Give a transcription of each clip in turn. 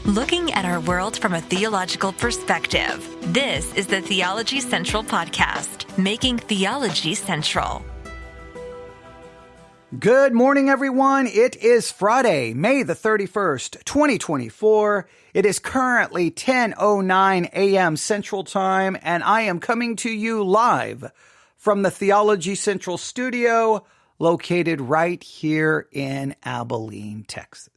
Looking at our world from a theological perspective. This is the Theology Central Podcast, making theology central. Good morning, everyone. It is Friday, May the 31st, 2024. It is currently 10:09 a.m. Central Time, and I am coming to you live from the Theology Central studio, located right here in Abilene, Texas.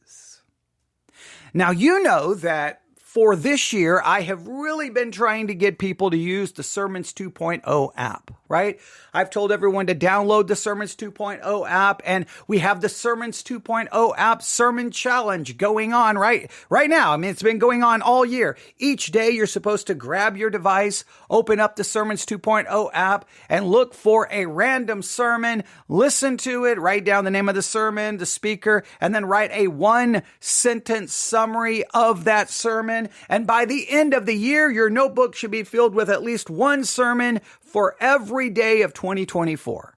Now, you know that for this year, I have really been trying to get people to use the Sermons 2.0 app, right? I've told everyone to download the Sermons 2.0 app, and we have the Sermons 2.0 app Sermon Challenge going on right now. I mean, it's been going on all year. Each day, you're supposed to grab your device, open up the Sermons 2.0 app, and look for a random sermon, listen to it, write down the name of the sermon, the speaker, and then write a one-sentence summary of that sermon. And by the end of the year, your notebook should be filled with at least one sermon for every day of 2024.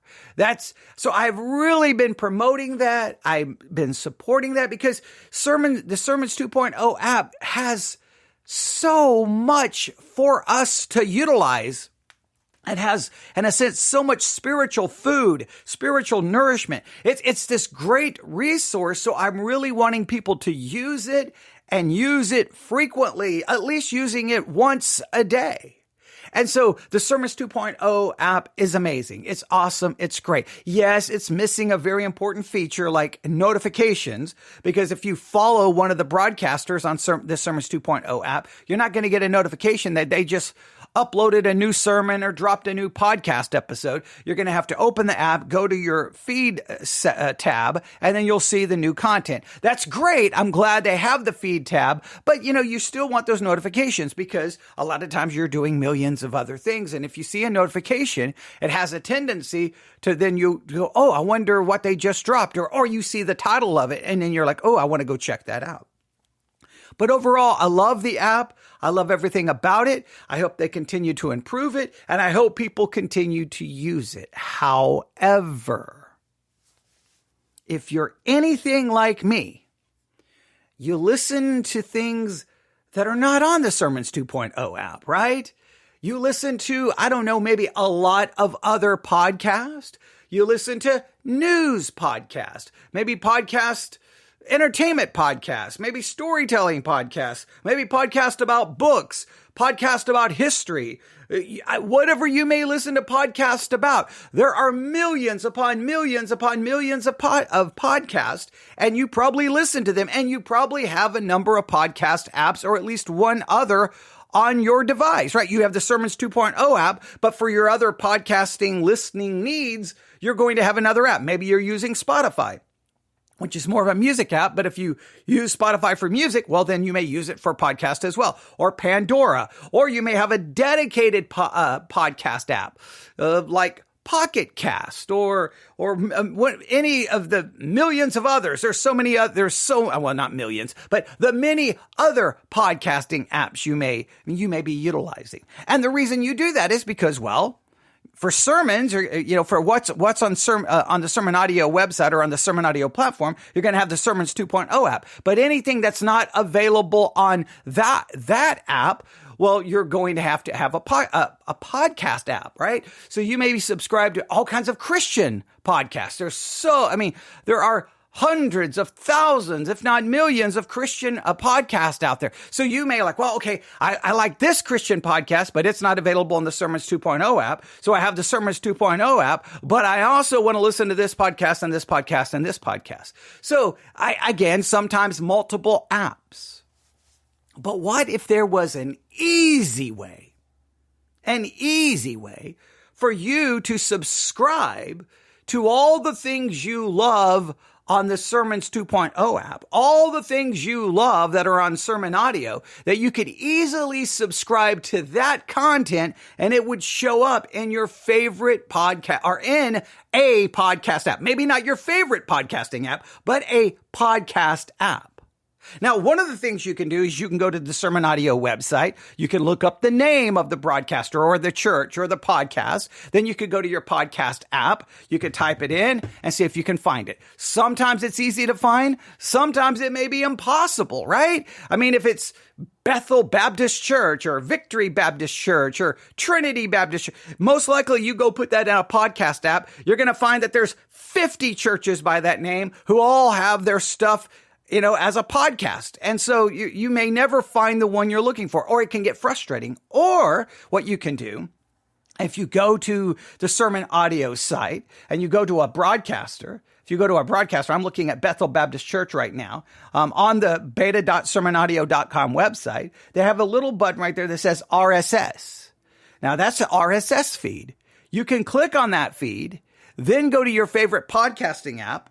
So I've really been promoting that. I've been supporting that because the Sermons 2.0 app has so much for us to utilize. It has, in a sense, so much spiritual food, spiritual nourishment. It's this great resource. So I'm really wanting people to use it and use it frequently, at least using it once a day. And so the Sermons 2.0 app is amazing. It's awesome. It's great. Yes, it's missing a very important feature like notifications, because if you follow one of the broadcasters on the Sermons 2.0 app, you're not going to get a notification that they just uploaded a new sermon or dropped a new podcast episode. You're going to have to open the app, go to your feed tab, and then you'll see the new content. That's great. I'm glad they have the feed tab, but you still want those notifications because a lot of times you're doing millions of other things. And if you see a notification, it has a tendency to then you go, oh, I wonder what they just dropped, or you see the title of it and then you're like, oh, I want to go check that out. But overall, I love the app. I love everything about it. I hope they continue to improve it, and I hope people continue to use it. However, if you're anything like me, you listen to things that are not on the Sermons 2.0 app, right? You listen to, maybe a lot of other podcasts. You listen to news podcasts, maybe entertainment podcasts, maybe storytelling podcasts, maybe podcast about books, podcast about history, whatever you may listen to podcasts about. There are millions upon millions upon millions of podcasts, and you probably listen to them, and you probably have a number of podcast apps, or at least one other on your device, right? You have the Sermons 2.0 app, but for your other podcasting listening needs, you're going to have another app. Maybe you're using Spotify, which is more of a music app. But if you use Spotify for music, well, then you may use it for podcast as well, or Pandora, or you may have a dedicated podcast app like Pocket Cast or any of the millions of others. There's so many, well, not millions, but the many other podcasting apps you may be utilizing. And the reason you do that is because, well, for sermons, or for what's on the SermonAudio website or on the SermonAudio platform, you're going to have the Sermons 2.0 app. But anything that's not available on that app, well, you're going to have a podcast app, right? So you may be subscribed to all kinds of Christian podcasts. There are hundreds of thousands, if not millions, of Christian podcasts out there. So you may I like this Christian podcast, but it's not available on the Sermons 2.0 app. So I have the Sermons 2.0 app, but I also want to listen to this podcast and this podcast and this podcast. So sometimes multiple apps. But what if there was an easy way for you to subscribe to all the things you love on the Sermons 2.0 app, all the things you love that are on SermonAudio, that you could easily subscribe to that content and it would show up in your favorite podcast or in a podcast app. Maybe not your favorite podcasting app, but a podcast app. Now, one of the things you can do is you can go to the SermonAudio website. You can look up the name of the broadcaster or the church or the podcast. Then you could go to your podcast app. You could type it in and see if you can find it. Sometimes it's easy to find. Sometimes it may be impossible, right? I mean, if it's Bethel Baptist Church or Victory Baptist Church or Trinity Baptist Church, most likely you go put that in a podcast app. You're going to find that there's 50 churches by that name who all have their stuff as a podcast. And so you may never find the one you're looking for, or it can get frustrating. Or what you can do, if you go to the SermonAudio site and you go to a broadcaster, I'm looking at Bethel Baptist Church right now, on the beta.sermonaudio.com website, they have a little button right there that says RSS. Now that's an RSS feed. You can click on that feed, then go to your favorite podcasting app,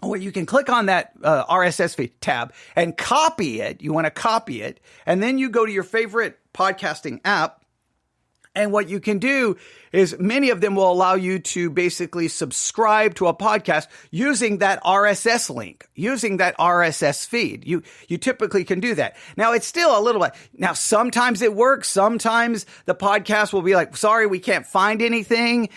or you can click on that RSS feed tab and copy it. You want to copy it. And then you go to your favorite podcasting app. And what you can do is many of them will allow you to basically subscribe to a podcast using that RSS link, using that RSS feed. You typically can do that. Now, it's still a little bit. Now, sometimes it works. Sometimes the podcast will be like, sorry, we can't find anything.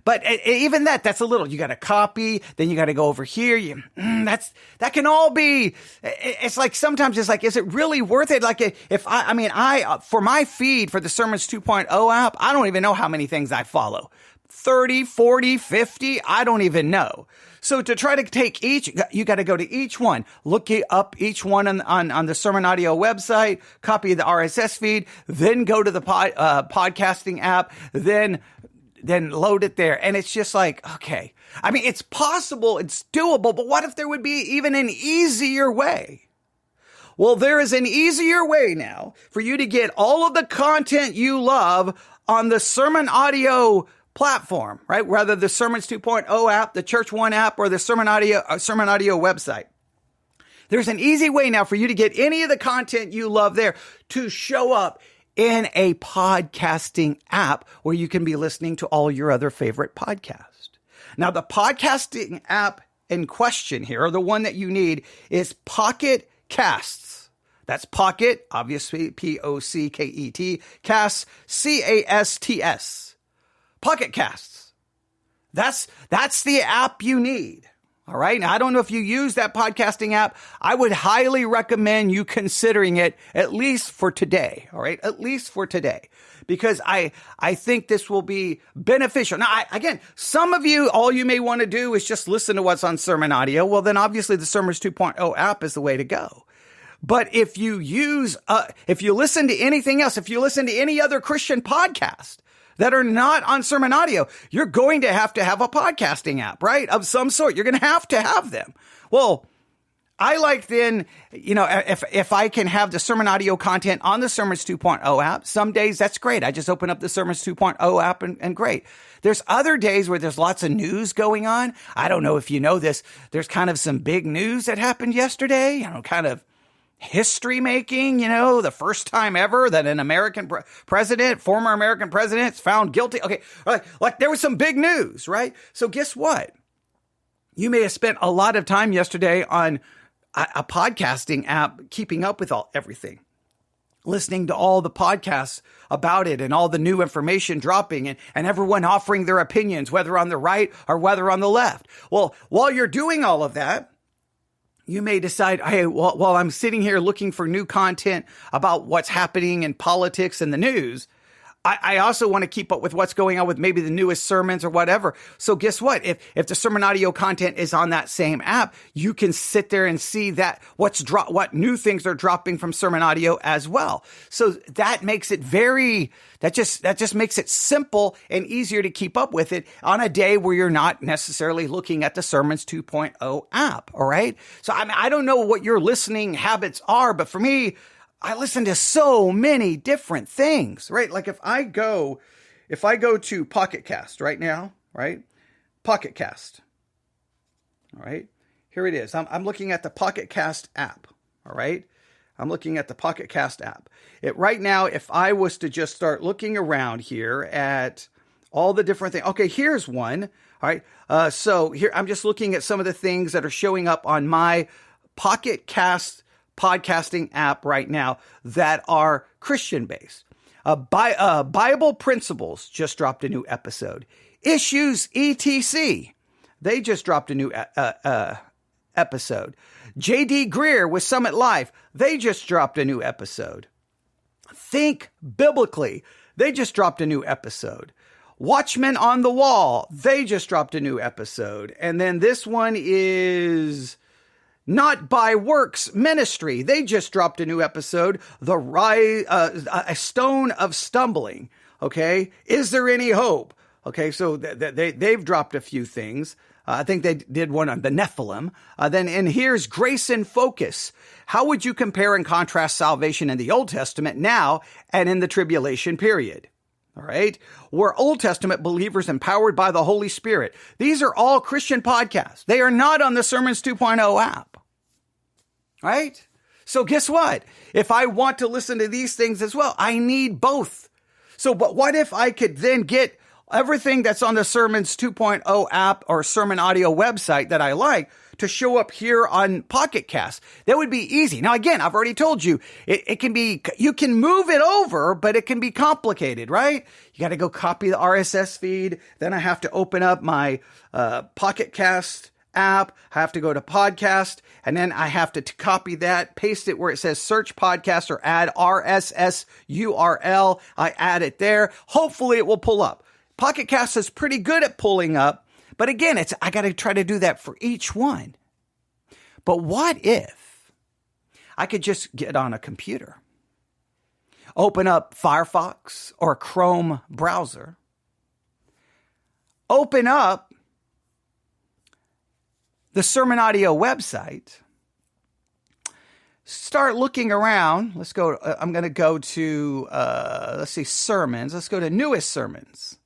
But even that's a little. You got to copy. Then you got to go over here. That can all be. It's like sometimes it's like, is it really worth it? Like if for my feed for the Sermons 2.0 app, I don't even know how many things I follow. 30, 40, 50, I don't even know. So to try to take each, you got to go to each one, look up each one on the SermonAudio website, copy the RSS feed, then go to the podcasting app, then load it there. And it's just like, okay. I mean, it's possible, it's doable, but what if there would be even an easier way? Well, there is an easier way now for you to get all of the content you love on the SermonAudio platform, right? Whether the Sermons 2.0 app, the Church One app, or the SermonAudio website. There's an easy way now for you to get any of the content you love there to show up in a podcasting app where you can be listening to all your other favorite podcasts. Now, the podcasting app in question here, or the one that you need, is Pocket Casts. That's Pocket, obviously, Pocket, Casts, Casts. Pocket Casts. That's the app you need. All right. Now, I don't know if you use that podcasting app. I would highly recommend you considering it, at least for today. All right. At least for today, because I think this will be beneficial. Now, again, some of you, all you may want to do is just listen to what's on SermonAudio. Well, then obviously the Sermons 2.0 app is the way to go. But if you listen to anything else, if you listen to any other Christian podcast that are not on SermonAudio, you're going to have a podcasting app, right? Of some sort. You're going to have them. Well, I like then, if I can have the SermonAudio content on the Sermons 2.0 app, some days that's great. I just open up the Sermons 2.0 app and great. There's other days where there's lots of news going on. I don't know if you know this. There's kind of some big news that happened yesterday, kind of history making, the first time ever that an American former American president is found guilty. Okay. Like there was some big news, right? So guess what? You may have spent a lot of time yesterday on a podcasting app, keeping up with everything, listening to all the podcasts about it and all the new information dropping and everyone offering their opinions, whether on the right or whether on the left. Well, while you're doing all of that, you may decide, hey, while I'm sitting here looking for new content about what's happening in politics and the news, I also want to keep up with what's going on with maybe the newest sermons or whatever. So guess what? If the SermonAudio content is on that same app, you can sit there and see that what new things are dropping from SermonAudio as well. So that makes it that just makes it simple and easier to keep up with it on a day where you're not necessarily looking at the Sermons 2.0 app. All right. So I don't know what your listening habits are, but for me, I listen to so many different things, right? Like if I go to Pocket Cast right now, right? Pocket Cast. All right. Here it is. I'm looking at the Pocket Cast app. All right. I'm looking at the Pocket Cast app. Right now, if I was to just start looking around here at all the different things. Okay, here's one. All right. So here, I'm just looking at some of the things that are showing up on my Pocket Cast podcasting app right now that are Christian-based. Bible Principles just dropped a new episode. Issues ETC, they just dropped a new episode. J.D. Greer with Summit Life, they just dropped a new episode. Think Biblically, they just dropped a new episode. Watchmen on the Wall, they just dropped a new episode. And then this one is Not by Works Ministry. They just dropped a new episode. A Stone of Stumbling. Okay. Is there any hope? Okay. So they've dropped a few things. I think they did one on the Nephilim. And here's Grace in Focus. How would you compare and contrast salvation in the Old Testament now and in the tribulation period? All right. We're Old Testament believers empowered by the Holy Spirit. These are all Christian podcasts. They are not on the Sermons 2.0 app. Right? So guess what? If I want to listen to these things as well, I need both. So, but what if I could then get everything that's on the Sermons 2.0 app or SermonAudio website that I like to show up here on Pocket Cast? That would be easy. Now, again, I've already told you, it can be, you can move it over, but it can be complicated, right? You got to go copy the RSS feed. Then I have to open up my Pocket Cast app. I have to go to podcast, and then I have to copy that, paste it where it says search podcast or add RSS URL. I add it there. Hopefully it will pull up. Pocket Cast is pretty good at pulling up, but again, I got to try to do that for each one. But what if I could just get on a computer, open up Firefox or Chrome browser, open up the SermonAudio website, start looking around. Let's go. I'm going to go to, sermons. Let's go to newest sermons.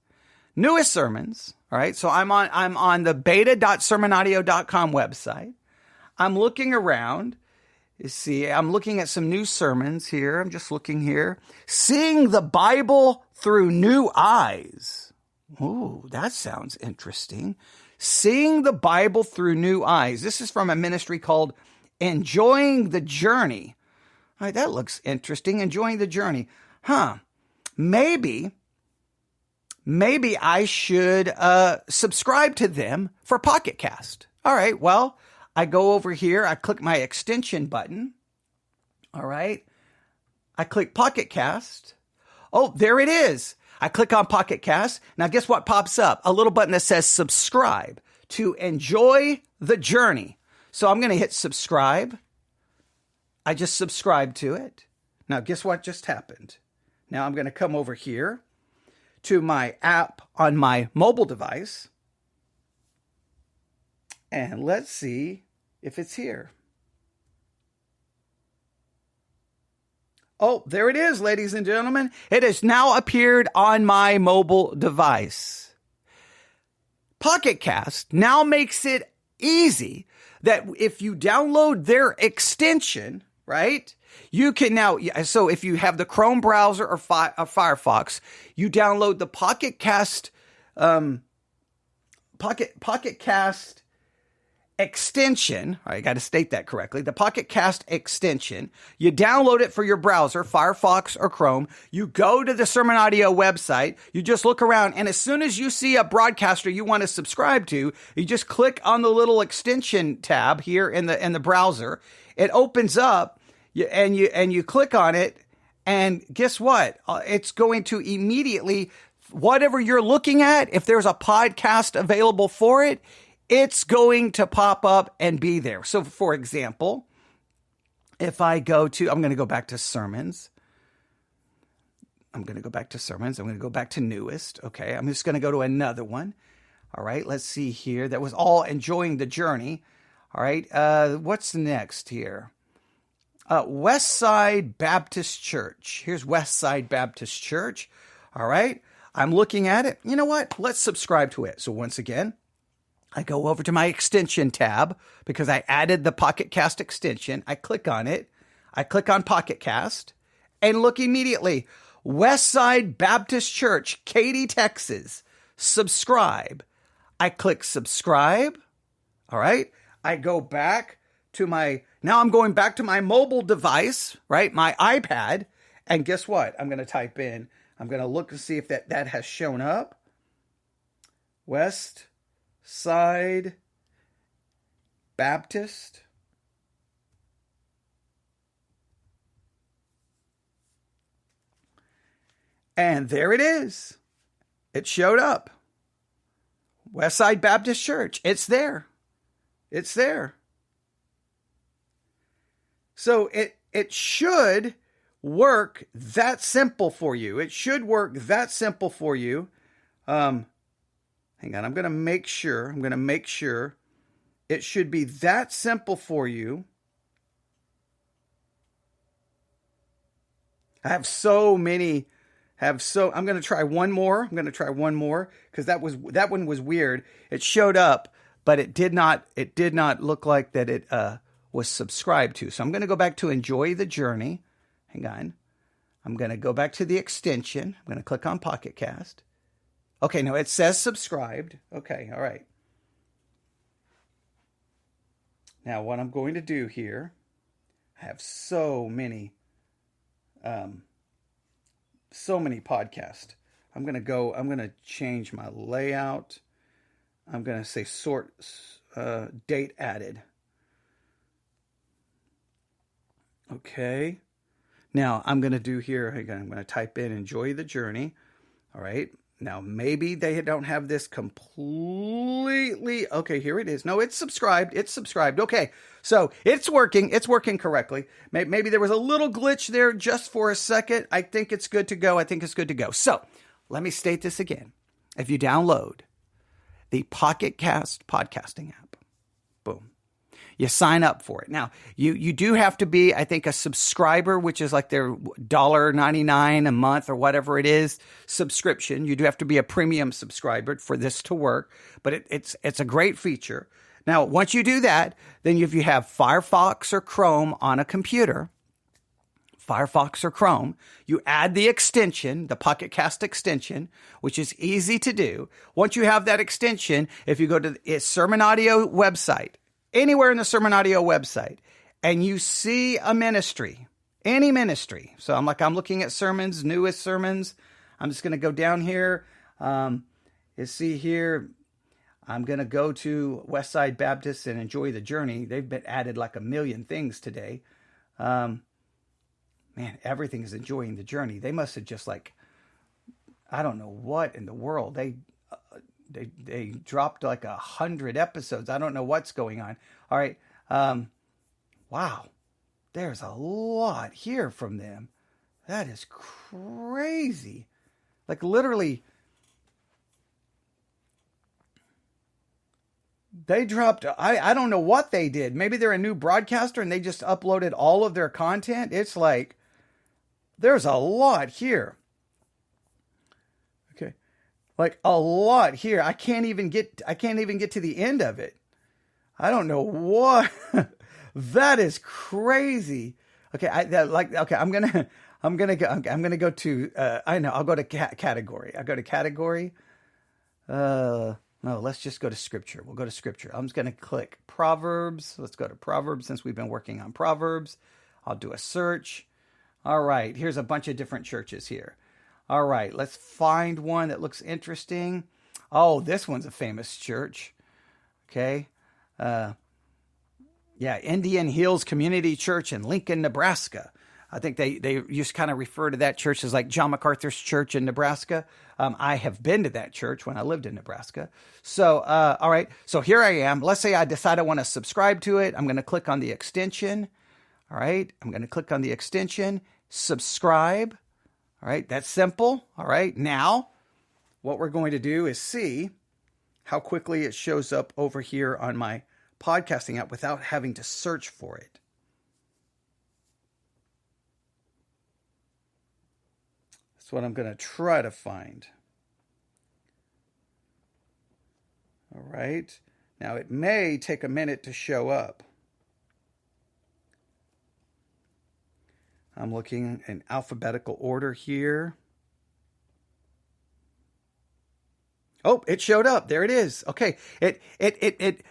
Newest sermons. All right. So I'm on the beta.sermonaudio.com website. I'm looking around. You see, I'm looking at some new sermons here. I'm just looking here. Seeing the Bible through new eyes. Ooh, that sounds interesting. Seeing the Bible through new eyes. This is from a ministry called Enjoying the Journey. All right, that looks interesting. Enjoying the Journey. Maybe I should subscribe to them for Pocket Cast. All right, well, I go over here. I click my extension button. All right. I click Pocket Cast. Oh, there it is. I click on Pocket Cast. Now, guess what pops up? A little button that says subscribe to Enjoy the Journey. So I'm going to hit subscribe. I just subscribed to it. Now, guess what just happened? Now I'm going to come over here to my app on my mobile device. And let's see if it's here. Oh, there it is, ladies and gentlemen. It has now appeared on my mobile device. Pocket Cast now makes it easy that if you download their extension, right, you can now, so if you have the Chrome browser or Firefox, you download the Pocket Cast, Pocket Cast extension. I got to state that correctly. The Pocket Cast extension. You download it for your browser, Firefox or Chrome. You go to the SermonAudio website. You just look around, and as soon as you see a broadcaster you want to subscribe to, you just click on the little extension tab here in the browser. It opens up, and you click on it, and guess what? It's going to immediately, whatever you're looking at, if there's a podcast available for it, it's going to pop up and be there. So, for example, if I go to, I'm going to go back to sermons. I'm going to go back to newest. Okay. I'm just going to go to another one. All right. Let's see here. That was all Enjoying the Journey. All right. What's next here? Westside Baptist Church. Here's Westside Baptist Church. All right. I'm looking at it. You know what? Let's subscribe to it. So once again, I go over to my extension tab because I added the Pocket Cast extension. I click on it. I click on Pocket Cast and look immediately. Westside Baptist Church, Katy, Texas. Subscribe. I click subscribe. All right. I go back to my Now I'm going back to my mobile device, right? My iPad. And guess what? I'm going to type in, I'm going to look to see if that has shown up. West Side Baptist. And there it is. It showed up. Westside Baptist Church. It's there. It's there. So it should work that simple for you. It should work that simple for you. Hang on. I'm going to make sure. It should be that simple for you. I have so many. I'm going to try one more. Because that one was weird. It showed up, but it did not look like that it was subscribed to. So I'm going to go back to enjoy the journey. Hang on. I'm going to go back to the extension. I'm going to click on Pocket Cast. Okay, no, it says subscribed. Okay, all right. Now what I'm going to do here, I have so many podcasts. I'm going to change my layout. I'm going to say sort date added. Okay. Now I'm going to do here, again, I'm going to type in enjoy the journey. All right. Now maybe they don't have this completely. Okay, here it is. No, it's subscribed. Okay. So it's working correctly. Maybe there was a little glitch there just for a second. I think it's good to go. So let me state this again. If you download the Pocket Cast podcasting app, boom, you sign up for it. Now, you do have to be, I think, a subscriber, which is like their $1.99 a month or whatever it is subscription. You do have to be a premium subscriber for this to work, but it's a great feature. Now, once you do that, then if you have Firefox or Chrome on a computer, you add the extension, the Pocket Cast extension, which is easy to do. Once you have that extension, if you go to the SermonAudio website, anywhere in the SermonAudio website, and you see a ministry, any ministry. So I'm looking at sermons, newest sermons. I'm just going to go down here. You see here, I'm going to go to Westside Baptist and enjoy the journey. They've been added like a million things today. Man, everything is enjoying the journey. They must have just I don't know what in the world. They dropped like 100 episodes. I don't know what's going on. All right. Wow. There's a lot here from them. That is crazy. Like literally, they dropped, I don't know what they did. Maybe they're a new broadcaster and they just uploaded all of their content. It's like, there's a lot here. Okay. Like a lot here. I can't even get to the end of it. I don't know what. That is crazy. Okay. I'm going to go to, I'll go to category. I go to category. No, let's just go to scripture. We'll go to scripture. I'm just going to click Proverbs. Let's go to Proverbs since we've been working on Proverbs. I'll do a search. All right. Here's a bunch of different churches here. All right. Let's find one that looks interesting. Oh, this one's a famous church. Okay. Indian Hills Community Church in Lincoln, Nebraska. I think they used to kind of refer to that church as like John MacArthur's church in Nebraska. I have been to that church when I lived in Nebraska. So, all right. So here I am. Let's say I decide I want to subscribe to it. I'm going to click on the extension. All right. I'm going to click on the extension, subscribe. All right. That's simple. All right. Now, what we're going to do is see how quickly it shows up over here on my podcasting app without having to search for it. That's what I'm going to try to find. All right. Now, it may take a minute to show up. I'm looking in alphabetical order here. Oh, it showed up. There it is. Okay.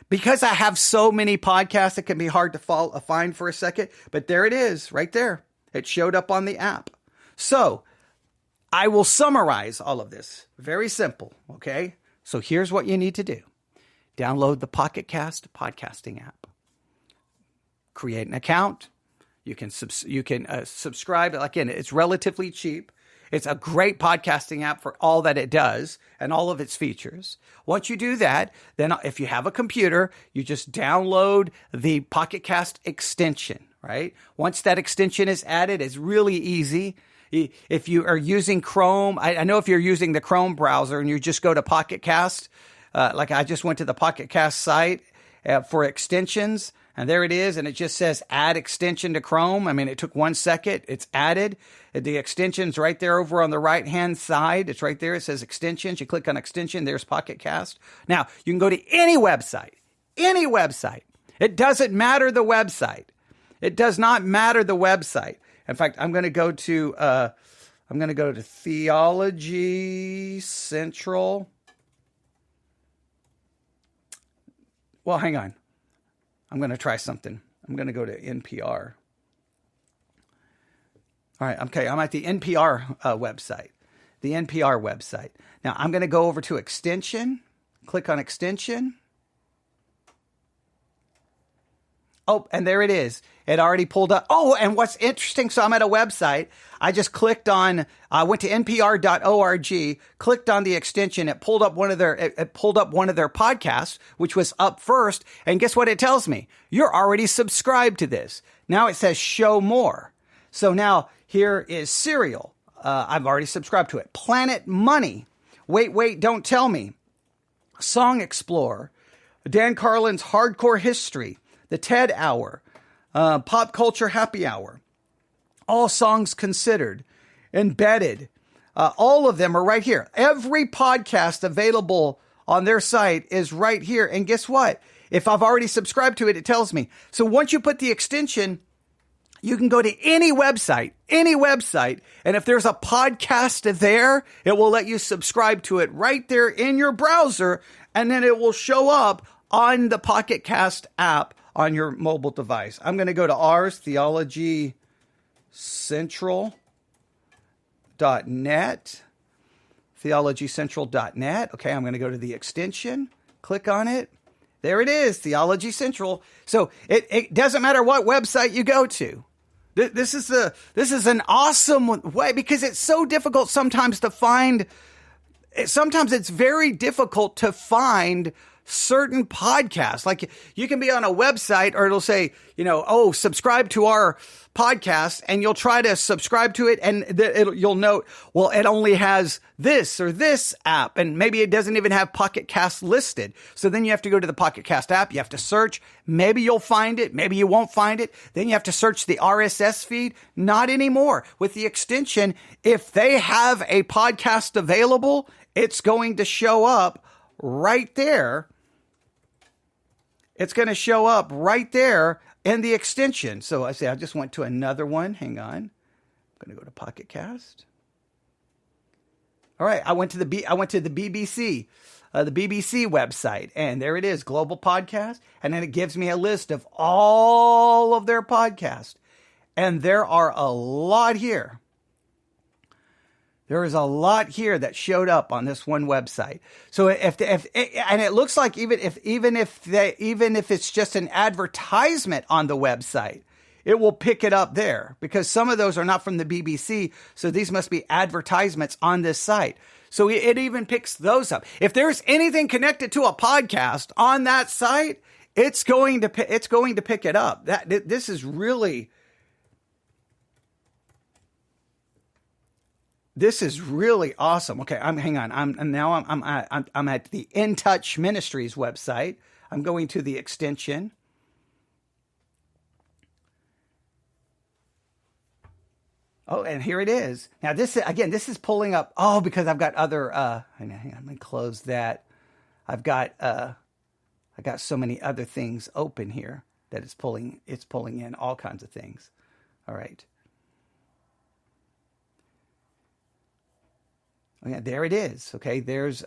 Because I have so many podcasts, it can be hard to find for a second, but there it is right there. It showed up on the app. So I will summarize all of this. Very simple. Okay. So here's what you need to do. Download the Pocket Cast podcasting app. Create an account. You can subscribe. Again, it's relatively cheap. It's a great podcasting app for all that it does and all of its features. Once you do that, then if you have a computer, you just download the Pocket Cast extension, right? Once that extension is added, it's really easy. If you are using Chrome, I know if you're using the Chrome browser and you just go to Pocket Cast, like I just went to the Pocket Cast site for extensions, and there it is, and it just says add extension to Chrome. I mean, it took 1 second. It's added. The extension's right there over on the right-hand side. It's right there. It says extensions. You click on extension. There's Pocket Cast. Now, you can go to any website. Any website. It doesn't matter the website. It does not matter the website. In fact, I'm going to go to Theology Central. Well, hang on. I'm going to try something. I'm going to go to NPR. All right. Okay. I'm at the NPR website. The NPR website. Now, I'm going to go over to extension. Click on extension. Oh, and there it is. It already pulled up. Oh, and what's interesting, so I'm at a website. I just clicked on, I went to npr.org, clicked on the extension. It pulled up one of their podcasts, which was up first. And guess what it tells me? You're already subscribed to this. Now it says show more. So now here is Serial. I've already subscribed to it. Planet Money. Wait, don't tell me. Song Explorer. Dan Carlin's Hardcore History. The TED Hour, Pop Culture Happy Hour, All Songs Considered, Embedded. All of them are right here. Every podcast available on their site is right here. And guess what? If I've already subscribed to it, it tells me. So once you put the extension, you can go to any website. And if there's a podcast there, it will let you subscribe to it right there in your browser. And then it will show up on the Pocket Cast app on your mobile device. I'm going to go to ours, theologycentral.net. Theologycentral.net. Okay, I'm going to go to the extension. Click on it. There it is, Theology Central. So it doesn't matter what website you go to. This is an awesome way because it's so difficult sometimes to find. Sometimes it's very difficult to find certain podcasts. Like you can be on a website or it'll say, subscribe to our podcast, and you'll try to subscribe to it and you'll note, well, it only has this or this app, and maybe it doesn't even have Pocket Cast listed. So then you have to go to the Pocket Cast app. You have to search. Maybe you'll find it. Maybe you won't find it. Then you have to search the RSS feed. Not anymore. With the extension, if they have a podcast available, it's going to show up right there. It's going to show up right there in the extension. So I just went to another one. Hang on. I'm going to go to Pocket Cast. All right. I went to the BBC, the BBC website, and there it is, Global Podcast. And then it gives me a list of all of their podcasts. And there are a lot here. There is a lot here that showed up on this one website. So and it looks like even if it's just an advertisement on the website, it will pick it up there because some of those are not from the BBC. So these must be advertisements on this site. So it even picks those up. If there's anything connected to a podcast on that site, it's going to pick it up. This is really. This is really awesome. Okay, hang on. I'm at the In Touch Ministries website. I'm going to the extension. Oh, and here it is. Now this is pulling up. Oh, because I've got other. Hang on. Let me close that. I got so many other things open here that it's pulling in all kinds of things. All right. Oh, yeah, there it is. Okay, there's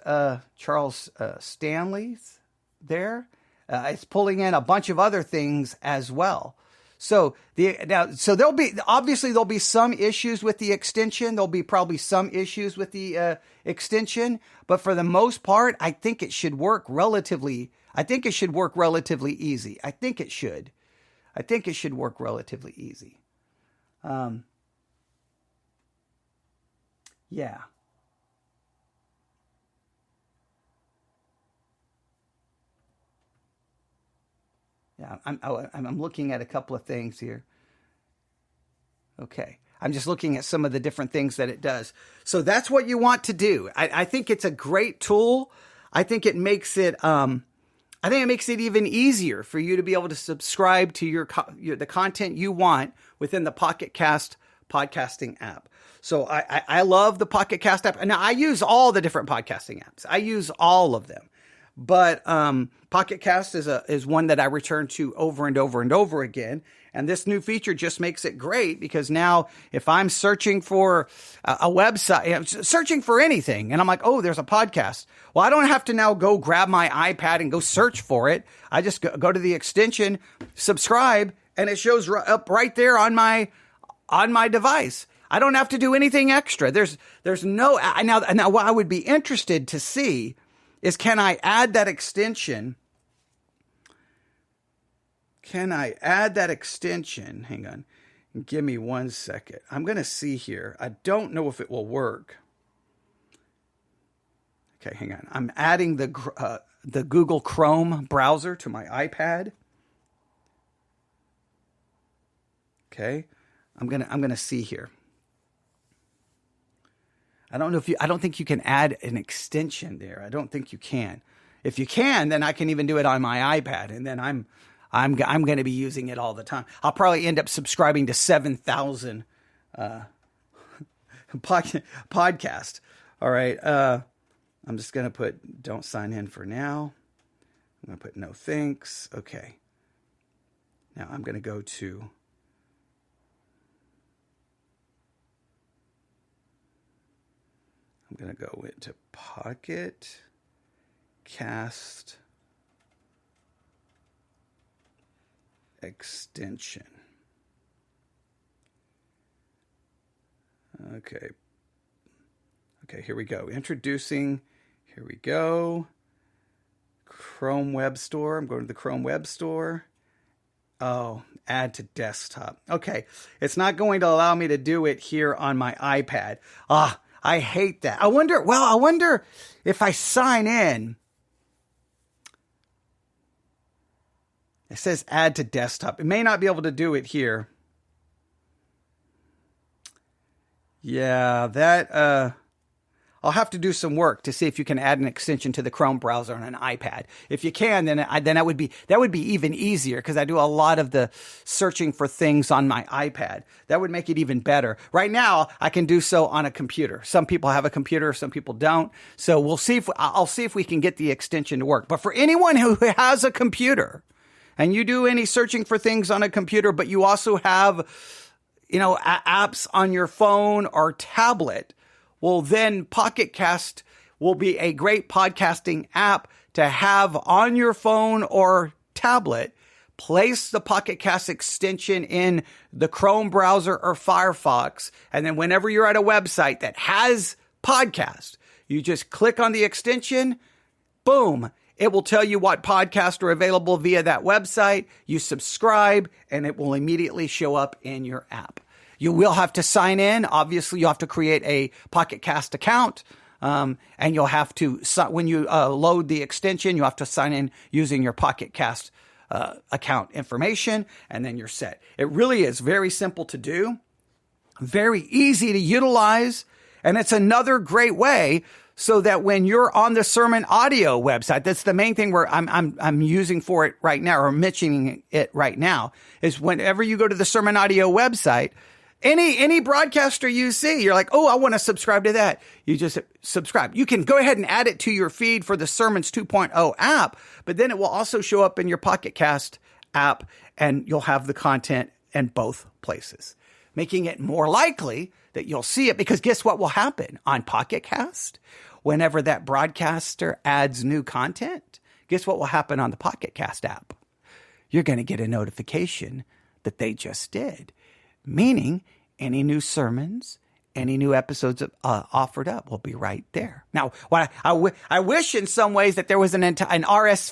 Charles Stanley's there. It's pulling in a bunch of other things as well. So there'll be some issues with the extension. There'll be probably some issues with the extension, but for the most part, I think it should work relatively easy. I think it should work relatively easy. Yeah. Yeah, I'm looking at a couple of things here. Okay. I'm just looking at some of the different things that it does. So that's what you want to do. I think it's a great tool. I think it makes it even easier for you to be able to subscribe to the content you want within the Pocket Cast podcasting app. So I love the Pocket Cast app. Now I use all the different podcasting apps. I use all of them. But Pocket Cast is one that I return to over and over and over again. And this new feature just makes it great because now if I'm searching for a website, searching for anything, and I'm like, oh, there's a podcast. Well, I don't have to now go grab my iPad and go search for it. I just go to the extension, subscribe, and it shows up right there on my device. I don't have to do anything extra. There's no now what I would be interested to see is, can I add that extension? Hang on. Give me 1 second. I'm going to see here. I don't know if it will work. Okay, hang on. I'm adding the Google Chrome browser to my iPad. Okay. I'm going to see here. I don't think you can add an extension there. I don't think you can. If you can, then I can even do it on my iPad, and then I'm going to be using it all the time. I'll probably end up subscribing to 7,000 podcasts. All right. I'm just going to put don't sign in for now. I'm going to put no thanks. Okay. Now I'm going to go to Pocket Cast extension. Okay, here we go. Introducing. Here we go. Chrome Web Store. I'm going to the Chrome Web Store. Oh, add to desktop. Okay, it's not going to allow me to do it here on my iPad. I hate that. I wonder if I sign in. It says add to desktop. It may not be able to do it here. Yeah, that I'll have to do some work to see if you can add an extension to the Chrome browser on an iPad. If you can, then that would be even easier, because I do a lot of the searching for things on my iPad. That would make it even better. Right now, I can do so on a computer. Some people have a computer, some people don't. So I'll see if we can get the extension to work. But for anyone who has a computer, and you do any searching for things on a computer, but you also have, apps on your phone or tablet, well, then Pocket Cast will be a great podcasting app to have on your phone or tablet. Place the Pocket Cast extension in the Chrome browser or Firefox, and then whenever you're at a website that has podcast, you just click on the extension, boom, it will tell you what podcasts are available via that website. You subscribe, and it will immediately show up in your app. You will have to sign in. Obviously, you have to create a Pocket Cast account, and you'll have to, when you load the extension, you have to sign in using your Pocket Cast account information, and then you're set. It really is very simple to do, very easy to utilize, and it's another great way so that when you're on the SermonAudio website, that's the main thing where I'm using for it right now, or mentioning it right now, is whenever you go to the SermonAudio website, any broadcaster you see, you're like, oh, I want to subscribe to that. You just subscribe. You can go ahead and add it to your feed for the Sermons 2.0 app, but then it will also show up in your Pocket Cast app, and you'll have the content in both places. making it more likely that you'll see it, because guess what will happen on Pocket Cast? Whenever that broadcaster adds new content, guess what will happen on the Pocket Cast app? You're going to get a notification that they just did, meaning any new sermons, any new episodes offered up will be right there. Now, what I wish in some ways that there was an RSS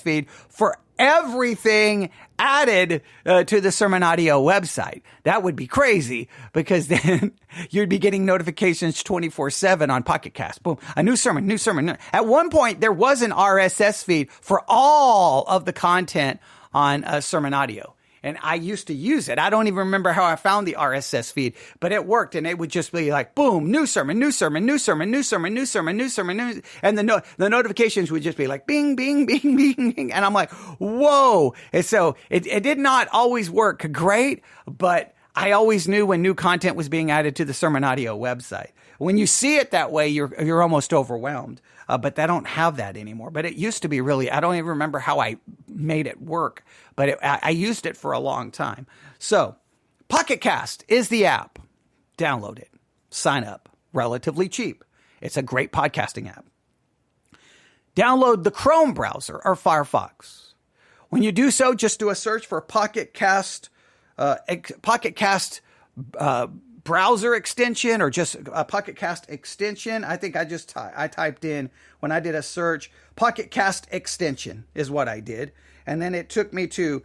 feed for everything added to the SermonAudio website. That would be crazy, because then you'd be getting notifications 24/7 on Pocket Cast. Boom, a new sermon. At one point, there was an RSS feed for all of the content on SermonAudio. And I used to use it. I don't even remember how I found the RSS feed, but it worked. And it would just be like, boom, new sermon. And the notifications would just be like, bing, bing, bing, bing, bing. And I'm like, whoa. And so it did not always work great, but I always knew when new content was being added to the SermonAudio website. When you see it that way, you're almost overwhelmed. But I don't have that anymore. But it used to be I don't even remember how I made it work, but I used it for a long time. So Pocket Cast is the app. Download it. Sign up. Relatively cheap. It's a great podcasting app. Download the Chrome browser or Firefox. When you do so, just do a search for Pocket Cast browser extension, or just a Pocket Cast extension. I think I typed in, when I did a search, Pocket Cast extension is what I did. And then it took me to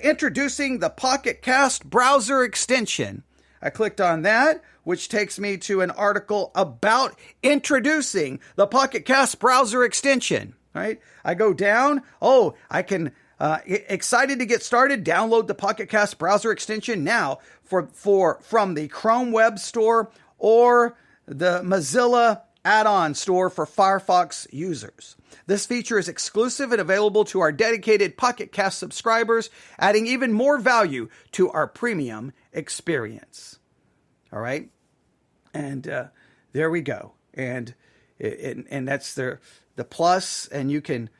introducing the Pocket Cast browser extension. I clicked on that, which takes me to an article about introducing the Pocket Cast browser extension, right? I go down. Oh, I can... excited to get started. Download the Pocket Cast browser extension now from the Chrome Web Store or the Mozilla add-on store for Firefox users. This feature is exclusive and available to our dedicated Pocket Cast subscribers, adding even more value to our premium experience. All right, and there we go, and that's the plus, and you can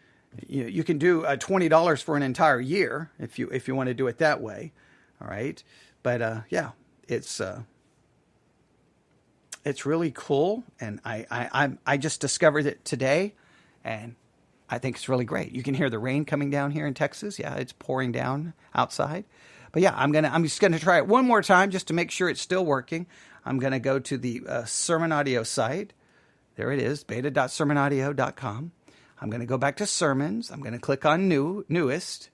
do $20 for an entire year if you want to do it that way. All right. But yeah, it's really cool. And I just discovered it today, and I think it's really great. You can hear the rain coming down here in Texas. Yeah, it's pouring down outside. But yeah, I'm just gonna try it one more time just to make sure it's still working. I'm gonna go to the SermonAudio site. There it is, beta.sermonaudio.com. I'm going to go back to sermons. I'm going to click on newest.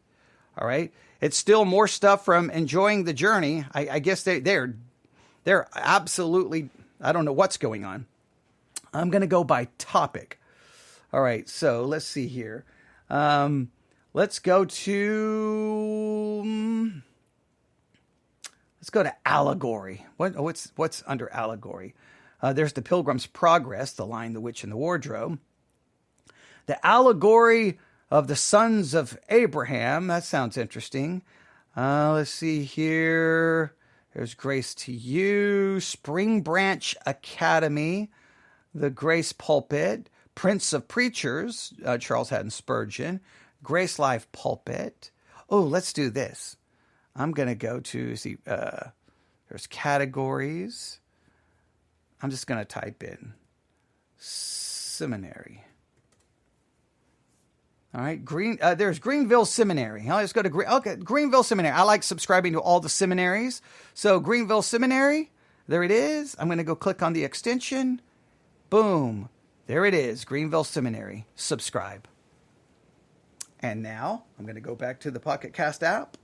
All right. It's still more stuff from Enjoying the Journey. I guess they're absolutely, I don't know what's going on. I'm going to go by topic. All right. So let's see here. Let's go to allegory. What's under allegory? There's the Pilgrim's Progress, The Lion, the Witch, and the Wardrobe. The allegory of the sons of Abraham. That sounds interesting. Let's see here. There's Grace to You, Spring Branch Academy, The Grace Pulpit, Prince of Preachers, Charles Haddon Spurgeon, Grace Life Pulpit. Oh, let's do this. I'm going to go to, there's categories. I'm just going to type in seminary. All right, there's Greenville Seminary. Let's go to Greenville Seminary. I like subscribing to all the seminaries. So Greenville Seminary, there it is. I'm going to go click on the extension. Boom, there it is, Greenville Seminary. Subscribe. And now I'm going to go back to the Pocket Cast app.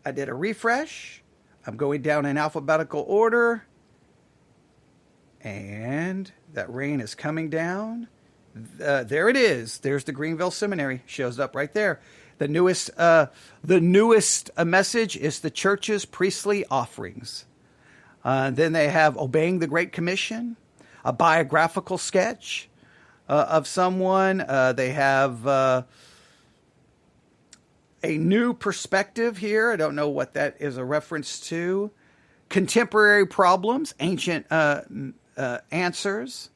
I did a refresh. I'm going down in alphabetical order. And that rain is coming down. There it is. There's the Greenville Seminary. Shows up right there. The newest message is the church's priestly offerings. Then they have Obeying the Great Commission, a biographical sketch of someone. They have a new perspective here. I don't know what that is a reference to. Contemporary problems, ancient answers.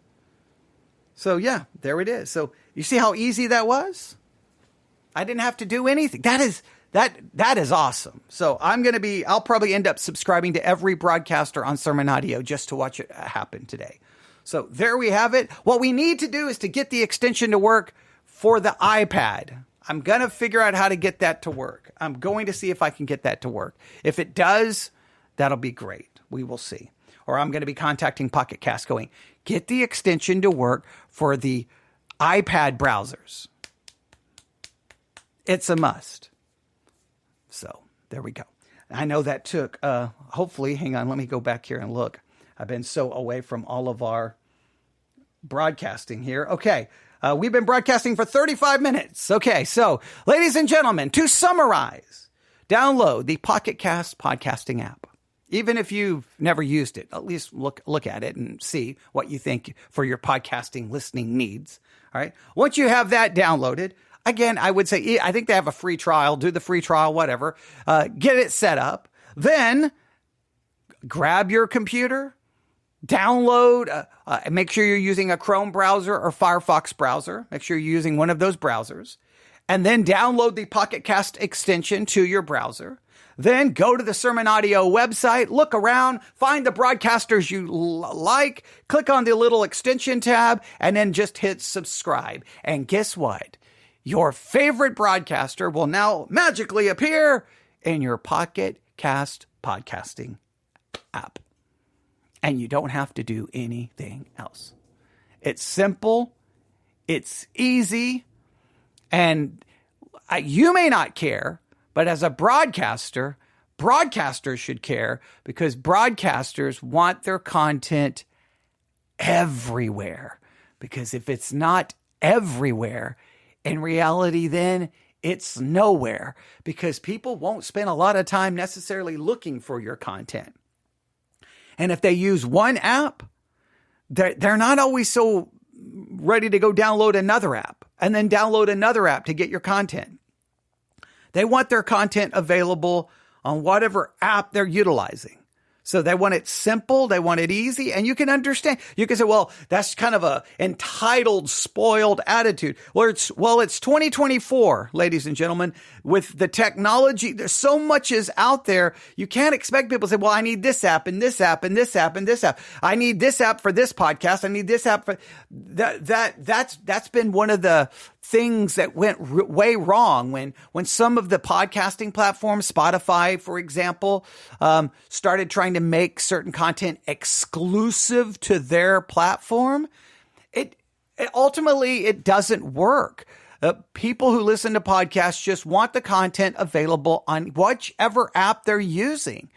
So yeah, there it is. So you see how easy that was? I didn't have to do anything. That That is awesome. So I'll probably end up subscribing to every broadcaster on SermonAudio just to watch it happen today. So there we have it. What we need to do is to get the extension to work for the iPad. I'm going to figure out how to get that to work. I'm going to see if I can get that to work. If it does, that'll be great. We will see. Or I'm going to be contacting Pocket Cast going, get the extension to work for the iPad browsers. It's a must. So there we go. I know that took, hopefully, hang on, let me go back here and look. I've been so away from all of our broadcasting here. Okay. We've been broadcasting for 35 minutes. Okay. So ladies and gentlemen, to summarize, download the Pocket Cast podcasting app. Even if you've never used it, at least look at it and see what you think for your podcasting listening needs. All right. Once you have that downloaded, again, I would say, I think they have a free trial. Do the free trial, whatever. Get it set up. Then grab your computer, download, make sure you're using a Chrome browser or Firefox browser. Make sure you're using one of those browsers. And then download the Pocket Cast extension to your browser. Then go to the SermonAudio website, look around, find the broadcasters you like, click on the little extension tab, and then just hit subscribe. And guess what? Your favorite broadcaster will now magically appear in your Pocket Cast podcasting app. And you don't have to do anything else. It's simple. It's easy. And you may not care, but as a broadcaster, broadcasters should care because broadcasters want their content everywhere. Because if it's not everywhere, in reality, then it's nowhere because people won't spend a lot of time necessarily looking for your content. And if they use one app, they're not always so ready to go download another app and then download another app to get your content. They want their content available on whatever app they're utilizing. So they want it simple, they want it easy, and you can understand. You can say, well, that's kind of a entitled, spoiled attitude. Well, it's 2024, ladies and gentlemen. With the technology, there's so much is out there. You can't expect people to say, well, I need this app and this app and this app and this app. I need this app for this podcast. I need this app for that's been one of the things that went way wrong when some of the podcasting platforms, Spotify, for example, started trying to make certain content exclusive to their platform. It ultimately doesn't work. People who listen to podcasts just want the content available on whichever app they're using.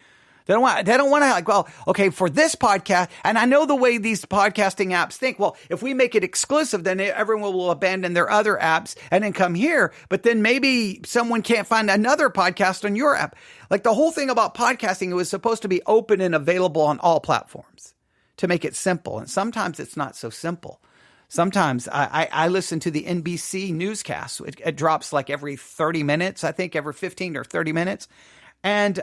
They don't want to like, well, okay, for this podcast, and I know the way these podcasting apps think, well, if we make it exclusive, then everyone will abandon their other apps and then come here. But then maybe someone can't find another podcast on your app. Like the whole thing about podcasting, it was supposed to be open and available on all platforms to make it simple. And sometimes it's not so simple. Sometimes I listen to the NBC newscast. It drops like every 30 minutes, I think every 15 or 30 minutes. And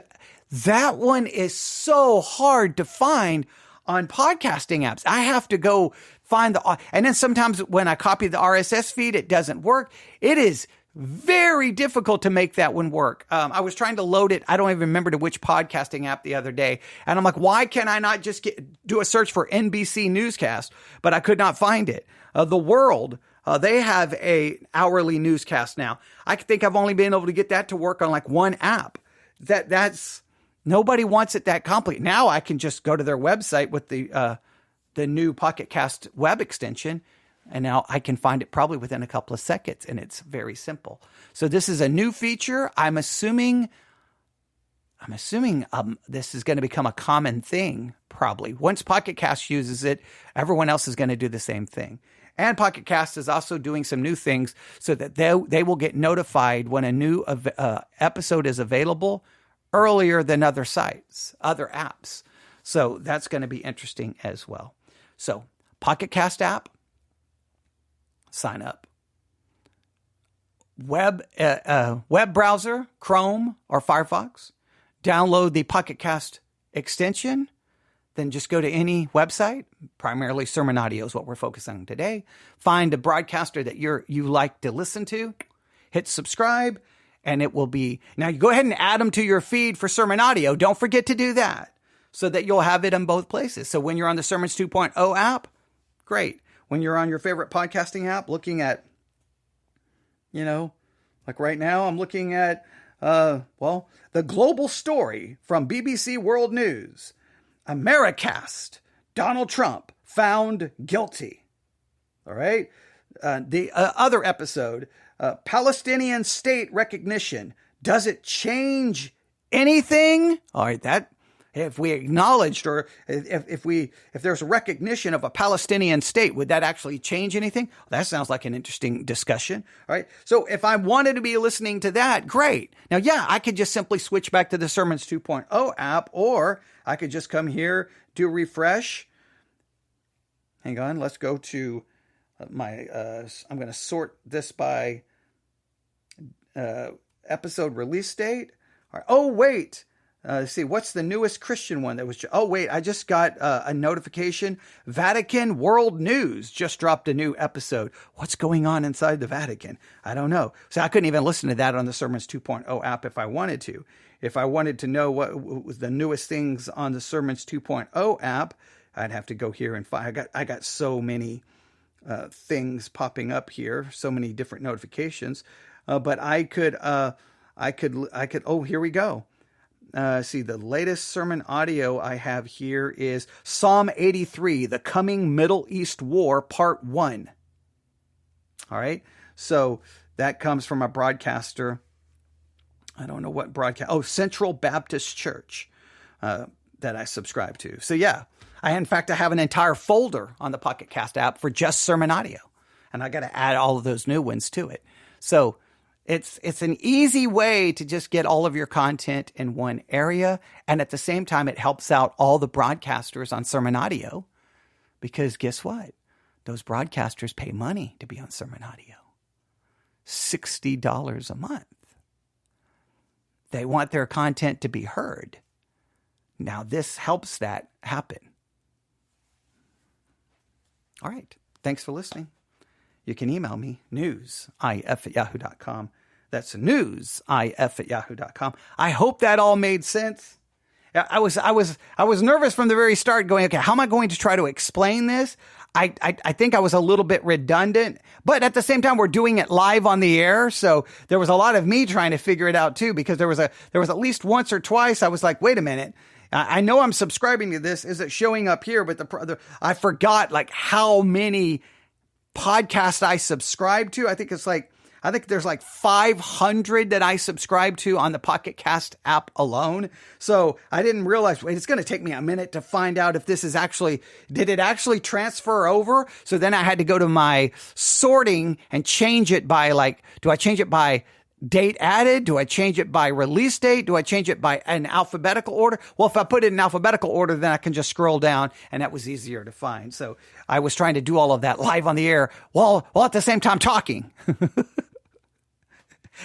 that one is so hard to find on podcasting apps. I have to go find and then sometimes when I copy the RSS feed, it doesn't work. It is very difficult to make that one work. I was trying to load it. I don't even remember to which podcasting app the other day. And I'm like, why can I not just do a search for NBC newscast? But I could not find it. The World, they have a hourly newscast now. I think I've only been able to get that to work on like one app. That's nobody wants it that complicated. Now I can just go to their website with the new Pocket Cast web extension, and now I can find it probably within a couple of seconds, and it's very simple. So this is a new feature. I'm assuming this is going to become a common thing probably. Once Pocket Cast uses it, everyone else is going to do the same thing. And Pocket Cast is also doing some new things so that they will get notified when a new episode is available earlier than other sites, other apps. So that's going to be interesting as well. So Pocket Cast app, sign up. Web browser, Chrome or Firefox, download the Pocket Cast extension. Then just go to any website, primarily SermonAudio is what we're focusing on today. Find a broadcaster that you like to listen to, hit subscribe, And it will be, now you go ahead and add them to your feed for SermonAudio. Don't forget to do that so that you'll have it in both places. So when you're on the Sermons 2.0 app, great. When you're on your favorite podcasting app, looking at, like right now, I'm looking at, the global story from BBC World News. Americast, Donald Trump found guilty. All right. The other episode, Palestinian state recognition. Does it change anything? All right. That if we acknowledged or if there's a recognition of a Palestinian state, would that actually change anything? That sounds like an interesting discussion. All right. So if I wanted to be listening to that, great. Now, yeah, I could just simply switch back to the Sermons 2.0 app, or I could just come here, do refresh. Hang on. Let's go to my, I'm going to sort this by episode release date. All right. Oh, wait. See, what's the newest Christian one that was? I just got a notification. Vatican World News just dropped a new episode. What's going on inside the Vatican? I don't know. So I couldn't even listen to that on the Sermons 2.0 app if I wanted to. If I wanted to know what was the newest things on the Sermons 2.0 app, I'd have to go here and find. I got so many things popping up here, so many different notifications. But I could. Oh, here we go. See, the latest SermonAudio I have here is Psalm 83, The Coming Middle East War, Part 1. All right. So that comes from a broadcaster. I don't know what broadcast. Oh, Central Baptist Church that I subscribe to. So yeah, I have an entire folder on the Pocket Cast app for just SermonAudio. And I got to add all of those new ones to it. So it's an easy way to just get all of your content in one area. And at the same time, it helps out all the broadcasters on SermonAudio, because guess what? Those broadcasters pay money to be on SermonAudio. $60 a month. They want their content to be heard. Now this helps that happen. All right. Thanks for listening. You can email me, newsif@yahoo.com. That's newsif@yahoo.com. I hope that all made sense. I was nervous from the very start, going, okay, how am I going to try to explain this? I think I was a little bit redundant, but at the same time, we're doing it live on the air. So there was a lot of me trying to figure it out too, because there was at least once or twice I was like, wait a minute. I know I'm subscribing to this. Is it showing up here? But I forgot like how many podcasts I subscribe to. I think there's like 500 that I subscribe to on the Pocket Cast app alone. So I didn't realize, it's going to take me a minute to find out if this is did it actually transfer over? So then I had to go to my sorting and change it by do I change it by date added? Do I change it by release date? Do I change it by an alphabetical order? Well, if I put it in alphabetical order, then I can just scroll down, and that was easier to find. So I was trying to do all of that live on the air while at the same time talking.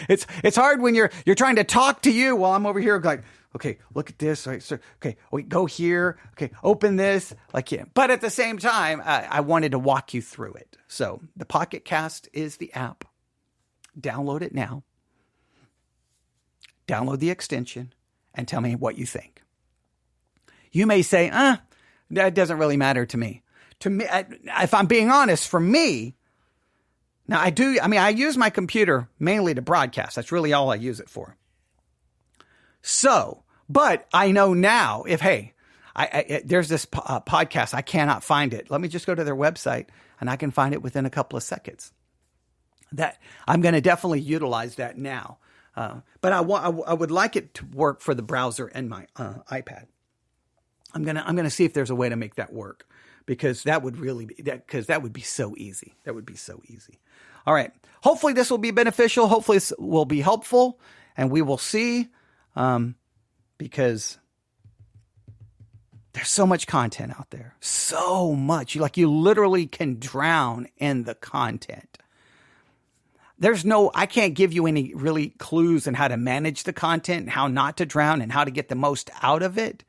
It's hard when you're trying to talk to you while I'm over here like, okay, look at this. All right, sir. Okay, wait, go here. Okay, open this. But at the same time, I wanted to walk you through it. So the Pocket Cast is the app. Download it now. Download the extension and tell me what you think. You may say, that doesn't really matter to me. To me, if I'm being honest, for me, now I use my computer mainly to broadcast. That's really all I use it for. So, but I know now there's this podcast, I cannot find it. Let me just go to their website and I can find it within a couple of seconds. That I'm going to definitely utilize that now. But I would like it to work for the browser and my iPad. I'm gonna see if there's a way to make that work, because that would be so easy. That would be so easy. All right. Hopefully this will be beneficial. Hopefully this will be helpful, and we will see. Because there's so much content out there, so much. You literally can drown in the content. I can't give you any really clues on how to manage the content and how not to drown and how to get the most out of it.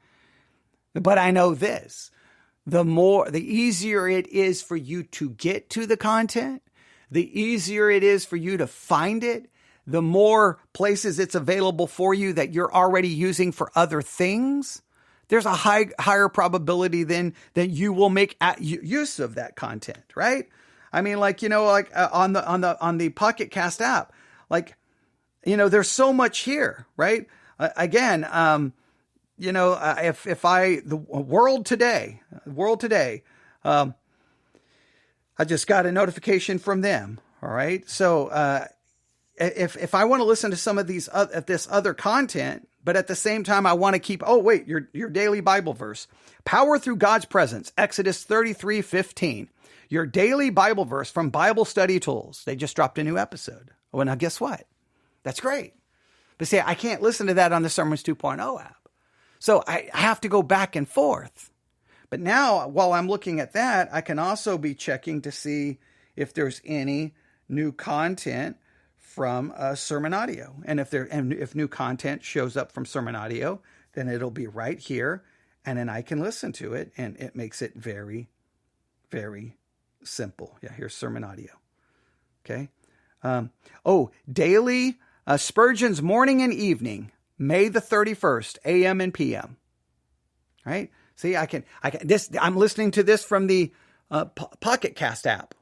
But I know this, the easier it is for you to get to the content, the easier it is for you to find it, the more places it's available for you that you're already using for other things, there's a higher probability then that you will make use of that content, right? I mean, on the Pocket Cast app, there's so much here, right? The world today, I just got a notification from them. All right. So, if I want to listen to some of this other content, but at the same time, I want to keep, your daily Bible verse, power through God's presence, Exodus 33:15, your daily Bible verse from Bible Study Tools. They just dropped a new episode. Well, now guess what? That's great. But see, I can't listen to that on the Sermons 2.0 app. So I have to go back and forth. But now, while I'm looking at that, I can also be checking to see if there's any new content from SermonAudio. And if new content shows up from SermonAudio, then it'll be right here. And then I can listen to it. And it makes it very, very simple. Yeah, here's SermonAudio. Okay. Daily Spurgeon's morning and evening, May the 31st, AM and PM. Right? See, I'm listening to this from the Pocket Cast app.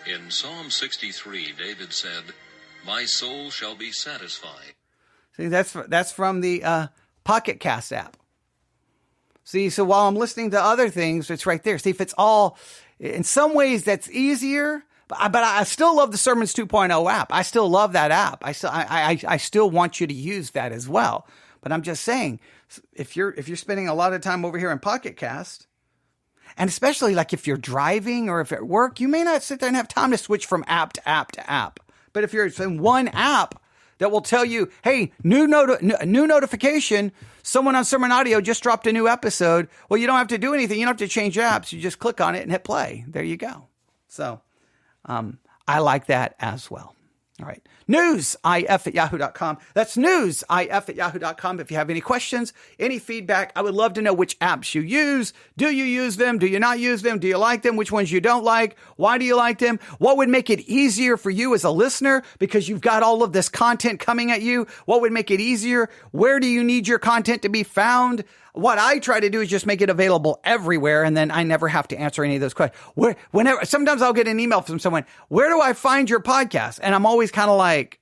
In Psalm 63, David said, "My soul shall be satisfied." See, that's from the Pocket Cast app. See, so while I'm listening to other things, it's right there. See, if it's all, in some ways that's easier, but I still love the Sermons 2.0 app. I still love that app. I still want you to use that as well. But I'm just saying, if you're spending a lot of time over here in Pocket Cast, and especially like if you're driving or if at work, you may not sit there and have time to switch from app to app to app. But if you're in one app that will tell you, hey, new notification, someone on SermonAudio just dropped a new episode. Well, you don't have to do anything. You don't have to change apps. You just click on it and hit play. There you go. So I like that as well. All right. newsif@yahoo.com. That's newsif@yahoo.com. If you have any questions, any feedback, I would love to know which apps you use. Do you use them? Do you not use them? Do you like them? Which ones you don't like? Why do you like them? What would make it easier for you as a listener because you've got all of this content coming at you? What would make it easier? Where do you need your content to be found? What I try to do is just make it available everywhere, and then I never have to answer any of those questions. Sometimes I'll get an email from someone, where do I find your podcast? And I'm always kind of like,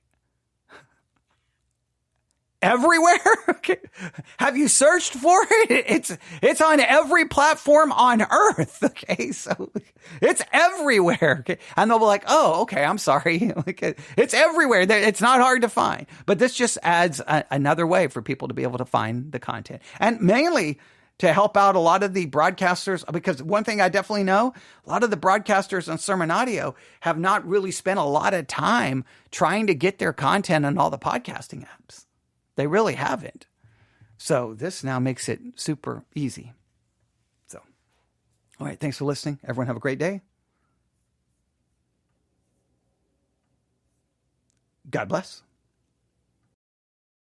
everywhere? Okay. Have you searched for it? It's on every platform on earth. Okay. So it's everywhere. Okay. And they'll be like, oh, okay. I'm sorry. It's everywhere. It's not hard to find, but this just adds another way for people to be able to find the content, and mainly to help out a lot of the broadcasters, because one thing I definitely know, a lot of the broadcasters on SermonAudio have not really spent a lot of time trying to get their content on all the podcasting apps. They really haven't. So this now makes it super easy. So, all right. Thanks for listening. Everyone have a great day. God bless.